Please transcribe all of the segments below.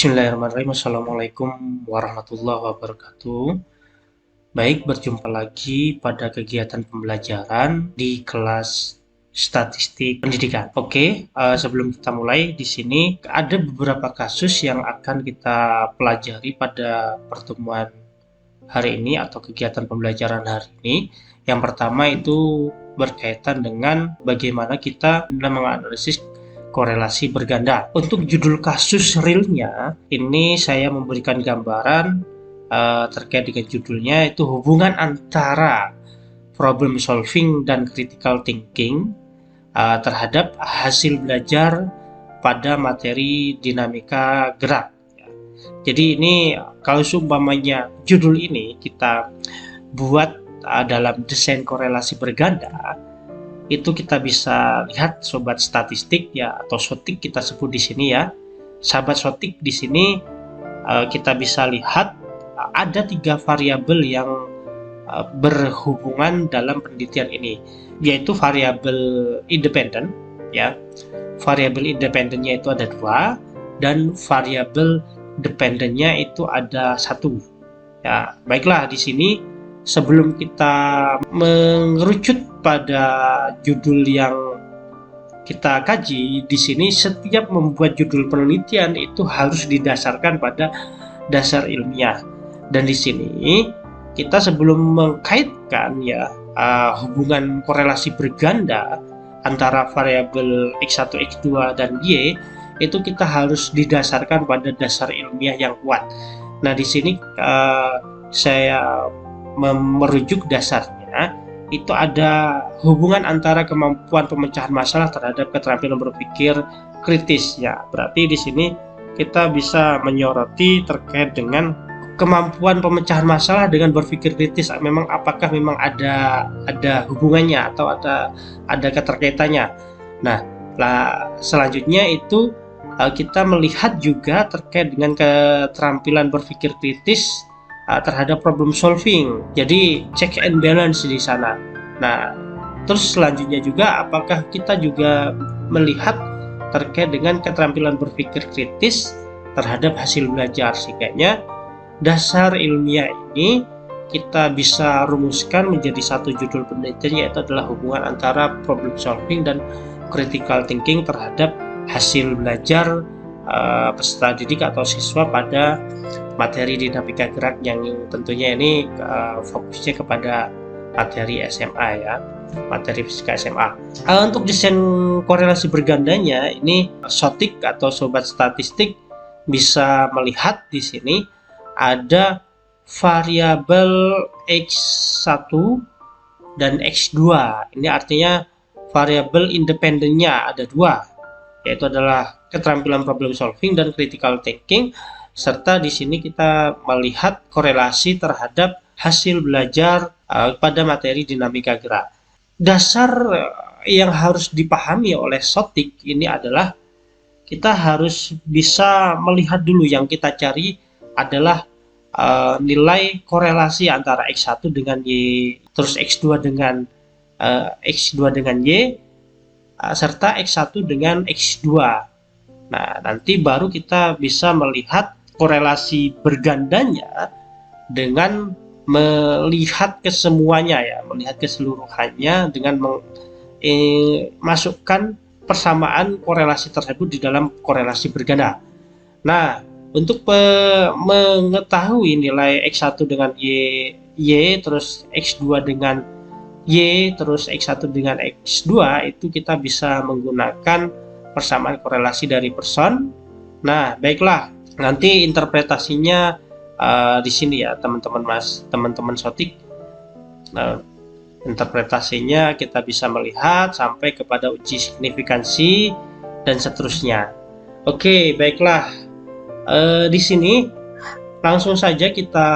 Bismillahirrahmanirrahim. Assalamualaikum warahmatullahi wabarakatuh. Baik, berjumpa lagi pada kegiatan pembelajaran di kelas statistik pendidikan. Oke, sebelum kita mulai, di sini ada beberapa kasus yang akan kita pelajari pada pertemuan hari ini atau kegiatan pembelajaran hari ini. Yang pertama itu berkaitan dengan bagaimana kita menganalisis korelasi berganda. Untuk judul kasus realnya, ini saya memberikan gambaran terkait dengan judulnya, itu hubungan antara problem solving dan critical thinking terhadap hasil belajar pada materi dinamika gerak. Jadi ini kalau seumpamanya judul ini kita buat dalam desain korelasi berganda, itu kita bisa lihat sobat statistik ya, atau sotik kita sebut di sini ya. Sahabat sotik di sini kita bisa lihat ada 3 variabel yang berhubungan dalam penelitian ini, yaitu variabel independen ya. Variabel independennya itu ada 2 dan variabel dependennya itu ada 1. Ya, baiklah, di sini sebelum kita mengerucut pada judul yang kita kaji, di sini setiap membuat judul penelitian itu harus didasarkan pada dasar ilmiah. Dan di sini kita sebelum mengkaitkan ya hubungan korelasi berganda antara variabel X1, X2 dan Y, itu kita harus didasarkan pada dasar ilmiah yang kuat. Nah, di sini saya merujuk dasarnya, itu ada hubungan antara kemampuan pemecahan masalah terhadap keterampilan berpikir kritis ya. Berarti di sini kita bisa menyoroti terkait dengan kemampuan pemecahan masalah dengan berpikir kritis. Memang apakah memang ada hubungannya atau ada keterkaitannya. Nah, selanjutnya itu kita melihat juga terkait dengan keterampilan berpikir kritis terhadap problem solving. Jadi check and balance di sana. Nah, terus selanjutnya juga apakah kita juga melihat terkait dengan keterampilan berpikir kritis terhadap hasil belajar. Sehingga dasar ilmiah ini kita bisa rumuskan menjadi satu judul penelitian, yaitu adalah hubungan antara problem solving dan critical thinking terhadap hasil belajar peserta didik atau siswa pada materi dinamika gerak, yang tentunya ini fokusnya kepada materi SMA ya, materi fisika SMA. Untuk desain korelasi bergandanya ini, sotik atau sobat statistik bisa melihat di sini ada variabel X1 dan X2. Ini artinya variabel independennya ada 2, yaitu adalah keterampilan problem solving dan critical thinking, serta di sini kita melihat korelasi terhadap hasil belajar pada materi dinamika gerak. Dasar yang harus dipahami oleh sotik ini adalah kita harus bisa melihat dulu, yang kita cari adalah nilai korelasi antara X1 dengan Y, terus X2 dengan Y, serta X1 dengan X2. Nah, nanti baru kita bisa melihat korelasi bergandanya dengan melihat kesemuanya ya, melihat keseluruhannya dengan masukkan persamaan korelasi tersebut di dalam korelasi berganda. Nah, untuk mengetahui nilai X1 dengan Y, terus X2 dengan Y, terus X1 dengan X2, itu kita bisa menggunakan persamaan korelasi dari person. Nah, baiklah, nanti interpretasinya di sini ya teman-teman sotik. Interpretasinya kita bisa melihat sampai kepada uji signifikansi dan seterusnya. Oke, baiklah. Di sini langsung saja kita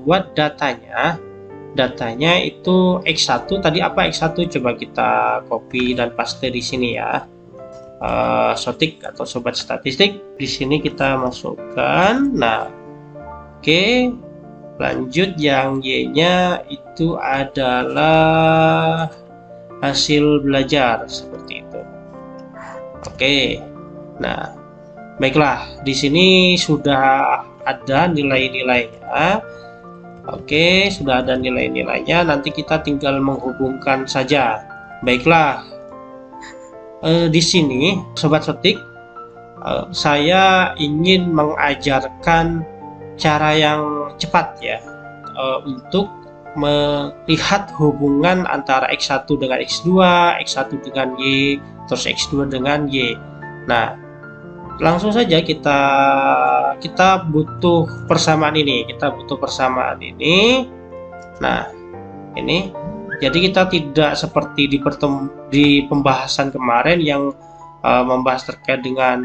buat datanya. Datanya itu X1. Tadi apa X1? Coba kita copy dan paste di sini ya. Sotik atau sobat statistik, di sini kita masukkan. Nah, oke, lanjut, yang Y-nya itu adalah hasil belajar seperti itu. Oke, nah Baiklah, di sini sudah ada nilai-nilainya. Oke, sudah ada nilai-nilainya. Nanti kita tinggal menghubungkan saja. Baiklah, di sini Sobat Sotik, saya ingin mengajarkan cara yang cepat ya, untuk melihat hubungan antara X1 dengan X2, X1 dengan Y, terus X2 dengan Y. Nah, langsung saja kita butuh persamaan ini. Nah, ini jadi kita tidak seperti di pembahasan kemarin yang membahas terkait dengan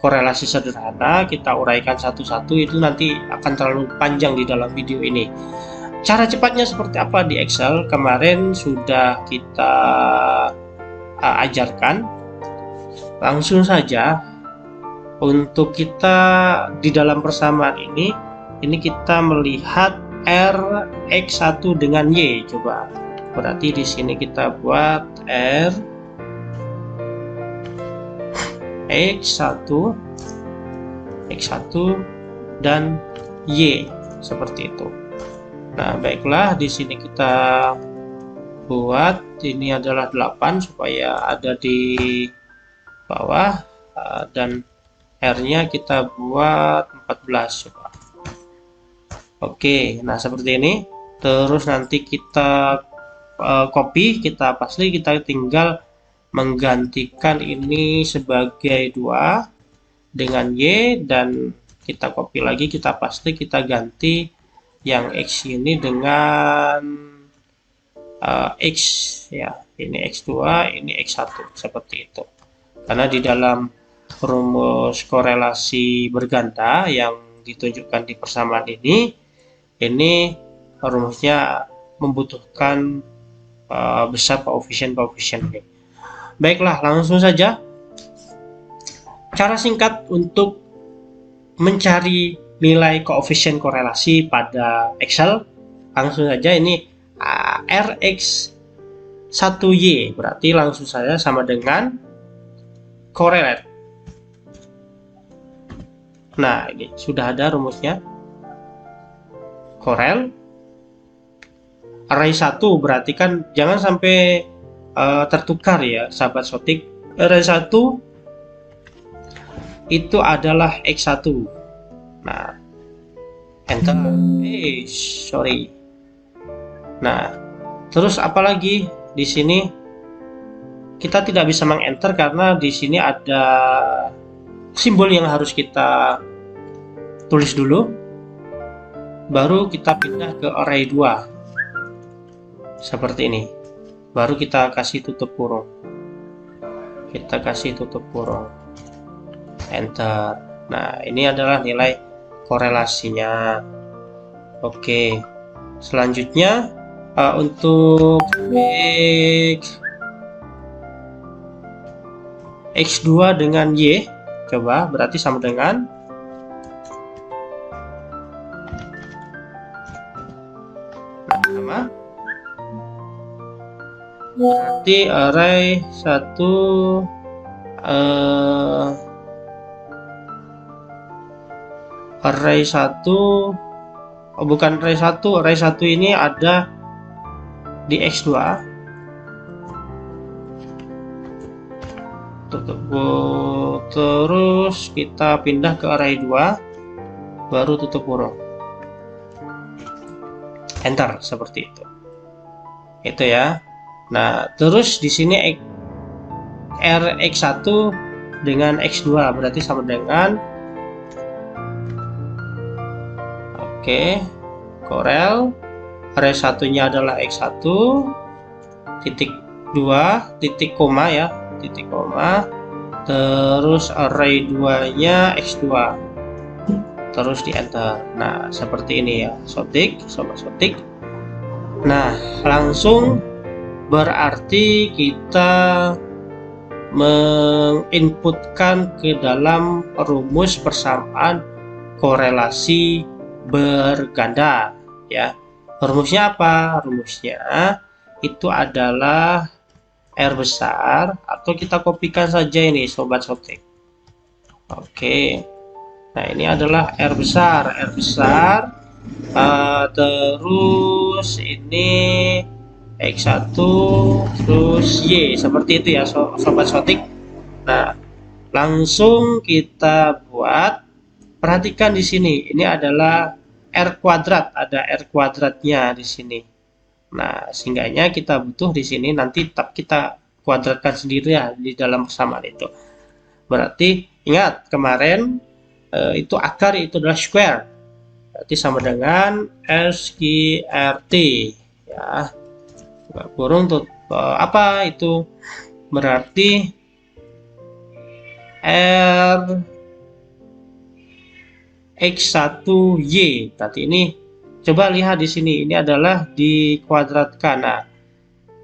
korelasi sederhana, kita uraikan satu-satu, itu nanti akan terlalu panjang di dalam video ini. Cara cepatnya seperti apa di Excel kemarin sudah kita ajarkan. Langsung saja untuk kita di dalam persamaan ini kita melihat R X1 dengan Y. Coba, berarti di sini kita buat R X1 dan Y seperti itu. Nah, baiklah, di sini kita buat ini adalah 8 supaya ada di bawah, dan R-nya kita buat 14 coba. Oke, nah seperti ini. Terus nanti kita copy, kita paste, kita tinggal menggantikan ini sebagai 2 dengan Y, dan kita copy lagi, kita paste, kita ganti yang X ini dengan X ya, ini X2, ini X1 seperti itu. Karena di dalam rumus korelasi berganda yang ditunjukkan di persamaan ini rumusnya membutuhkan besar koefisien ini. Baiklah, langsung saja cara singkat untuk mencari nilai koefisien korelasi pada Excel. Langsung saja, ini Rx1Y berarti langsung saja sama dengan correlate. Nah, ini sudah ada rumusnya. Corel array 1 berarti kan jangan sampai tertukar ya sahabat Sotik. Array 1 itu adalah X1. Nah, enter. Sorry. Nah, terus apalagi di sini kita tidak bisa meng-enter karena di sini ada simbol yang harus kita tulis dulu. Baru kita pindah ke array 2. Seperti ini. Baru kita kasih tutup kurung. Enter. Nah, ini adalah nilai korelasinya. Oke, selanjutnya untuk X2 dengan Y, coba berarti sama dengan sama, berarti array 1 bukan array 1 ini ada di X2. Terus kita pindah ke array 2, baru tutup kurung, enter, seperti itu ya. Nah, terus di sini Rx1 dengan X2 berarti sama dengan Corel array 1-nya adalah X1 titik 2 titik koma ya, titik koma, terus array 2-nya X2, terus di enter. Nah, seperti ini ya sobat Sotik. Nah, langsung berarti kita menginputkan ke dalam rumus persamaan korelasi berganda ya. Rumusnya apa? Rumusnya itu adalah R besar, atau kita kopikan saja ini sobat Sotik. Oke. Nah, ini adalah R besar, terus ini X1, terus Y, seperti itu ya Sobat Sotik. Nah, langsung kita buat. Perhatikan di sini, ini adalah R kuadrat, ada R kuadratnya di sini. Nah, sehingganya kita butuh di sini nanti tetap kita kuadratkan sendiri ya di dalam persamaan itu. Berarti ingat kemarin itu akar itu adalah square. Berarti sama dengan SQRT ya. Kurung tuh apa itu? Berarti R X1Y. Berarti ini coba lihat di sini, ini adalah dikuadratkan. Nah,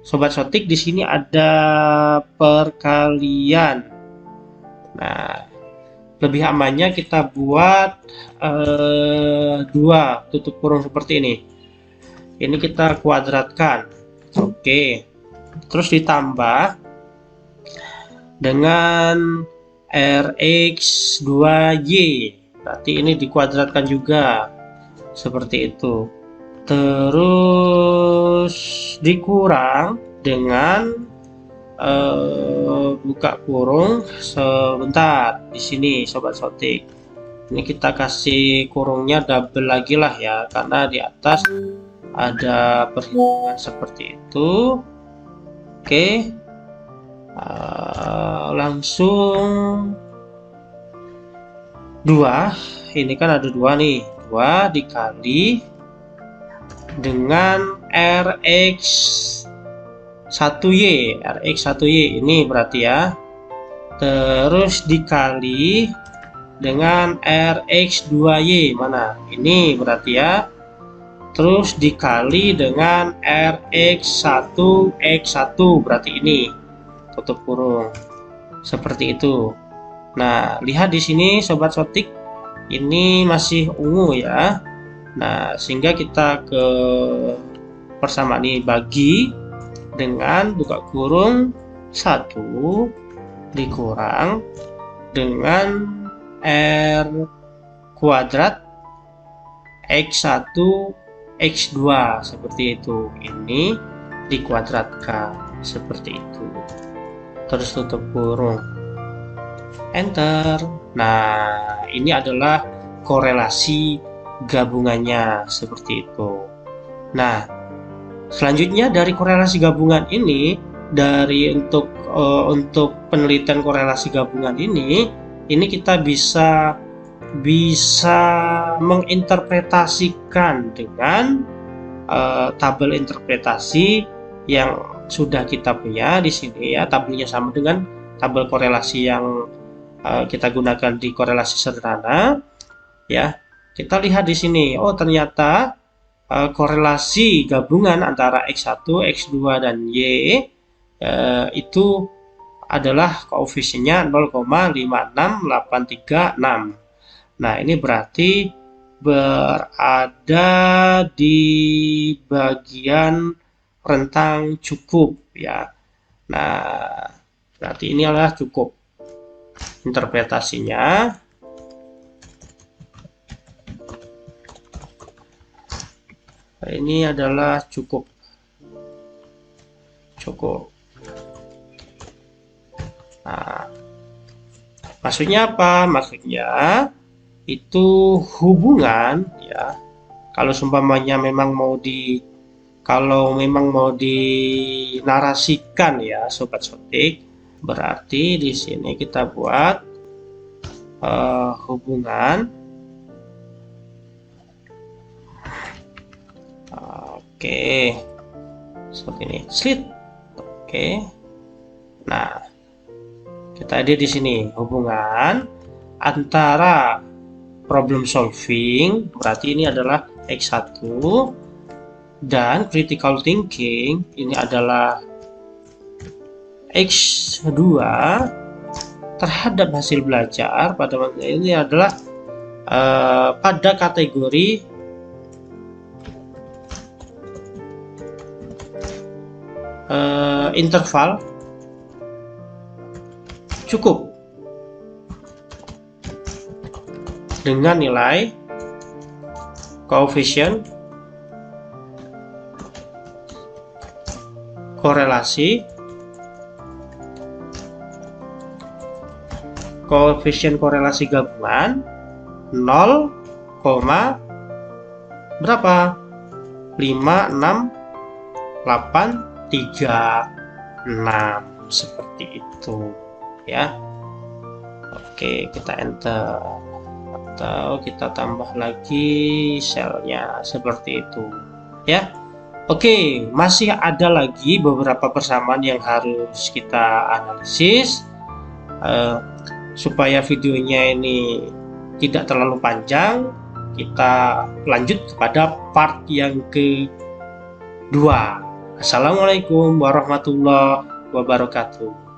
Sobat Sotik di sini ada perkalian. Nah, lebih amannya kita buat dua tutup kurung seperti ini. Ini kita kuadratkan. Oke. Terus ditambah dengan Rx2y. Berarti ini dikuadratkan juga. Seperti itu. Terus dikurang dengan buka kurung sebentar di sini Sobat Sotik. Ini kita kasih kurungnya double lagi lah ya, karena di atas ada perhitungan seperti itu. Oke, langsung 2. Ini kan ada 2 nih, 2 dikali dengan Rx1y ini berarti ya, terus dikali dengan Rx2y mana ini berarti ya, terus dikali dengan Rx1x1 berarti ini tutup kurung seperti itu. Nah, lihat di sini Sobat Sotik, ini masih ungu ya. Nah, sehingga kita ke persamaan ini bagi dengan buka kurung 1 dikurang dengan R kuadrat X1 X2 seperti itu. Ini dikuadratkan seperti itu. Terus tutup kurung. Enter. Nah, ini adalah korelasi gabungannya seperti itu. Nah, selanjutnya dari korelasi gabungan ini, dari untuk penelitian korelasi gabungan ini kita bisa menginterpretasikan dengan tabel interpretasi yang sudah kita punya di sini ya. Tabelnya sama dengan tabel korelasi yang kita gunakan di korelasi sederhana ya. Kita lihat di sini, oh ternyata korelasi gabungan antara X1, X2 dan Y itu adalah koefisiennya 0,56836. Nah, ini berarti berada di bagian rentang cukup ya. Nah, berarti ini adalah cukup interpretasinya. Ini adalah cukup. Nah, maksudnya apa? Maksudnya itu hubungan ya. Kalau seumpamanya memang mau dinarasikan ya Sobat Sotik, berarti di sini kita buat hubungan. Oke, seperti ini, slit. Oke, nah kita ada di sini hubungan antara problem solving, berarti ini adalah X1, dan critical thinking, ini adalah X2 terhadap hasil belajar pada ini adalah pada kategori interval cukup. dengan nilai koefisien korelasi gabungan 0, berapa? 56836 seperti itu ya. Oke, kita enter atau kita tambah lagi selnya seperti itu ya. Oke, masih ada lagi beberapa persamaan yang harus kita analisis. Supaya videonya ini tidak terlalu panjang, kita lanjut kepada part yang kedua. Assalamualaikum warahmatullahi wabarakatuh.